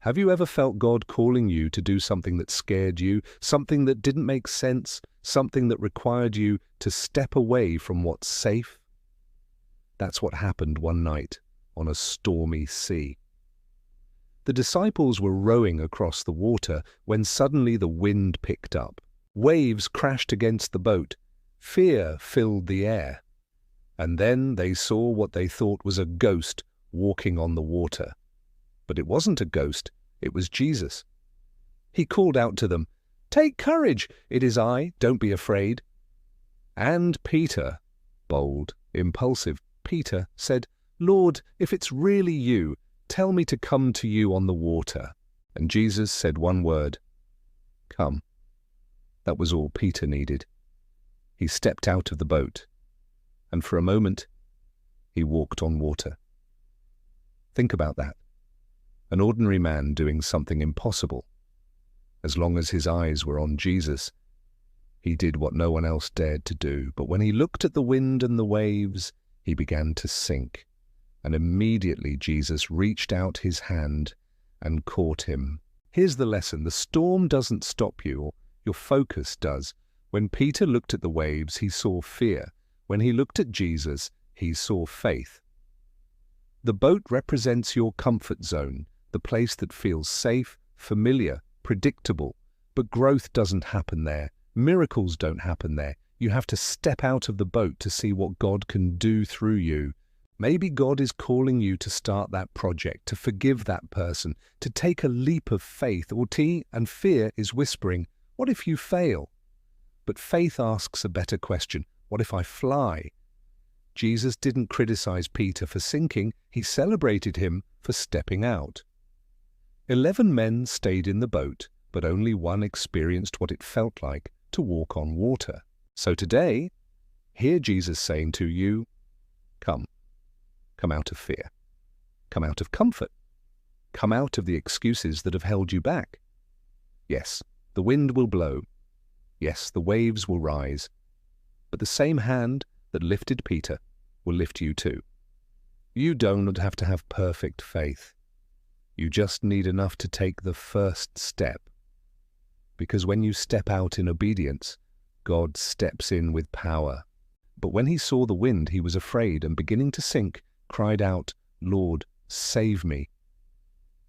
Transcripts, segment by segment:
Have you ever felt God calling you to do something that scared you, something that didn't make sense, something that required you to step away from what's safe? That's what happened one night on a stormy sea. The disciples were rowing across the water when suddenly the wind picked up. Waves crashed against the boat. Fear filled the air. And then they saw what they thought was a ghost walking on the water. But it wasn't a ghost, it was Jesus. He called out to them, "Take courage, it is I, don't be afraid." And Peter, bold, impulsive Peter, said, "Lord, if it's really you, tell me to come to you on the water." And Jesus said one word, "Come." That was all Peter needed. He stepped out of the boat, and for a moment, he walked on water. Think about that. An ordinary man doing something impossible. As long as his eyes were on Jesus, he did what no one else dared to do. But when he looked at the wind and the waves, he began to sink. And immediately Jesus reached out his hand and caught him. Here's the lesson. The storm doesn't stop you. Your focus does. When Peter looked at the waves, he saw fear. When he looked at Jesus, he saw faith. The boat represents your comfort zone, the place that feels safe, familiar, predictable. But growth doesn't happen there. Miracles don't happen there. You have to step out of the boat to see what God can do through you. Maybe God is calling you to start that project, to forgive that person, to take a leap of faith, and fear is whispering, "What if you fail?" But faith asks a better question, "What if I fly?" Jesus didn't criticize Peter for sinking, he celebrated him for stepping out. 11 men stayed in the boat, but only one experienced what it felt like to walk on water. So today, hear Jesus saying to you, "Come. Come out of fear. Come out of comfort. Come out of the excuses that have held you back. Yes, the wind will blow. Yes, the waves will rise. But the same hand that lifted Peter will lift you too. You don't have to have perfect faith. You just need enough to take the first step. Because when you step out in obedience, God steps in with power. But when he saw the wind, he was afraid and beginning to sink, cried out, "Lord, save me."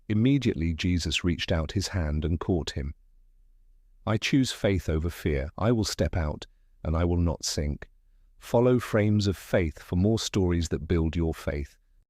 Immediately Jesus reached out his hand and caught him. I choose faith over fear. I will step out and I will not sink. Follow Frames of Faith for more stories that build your faith.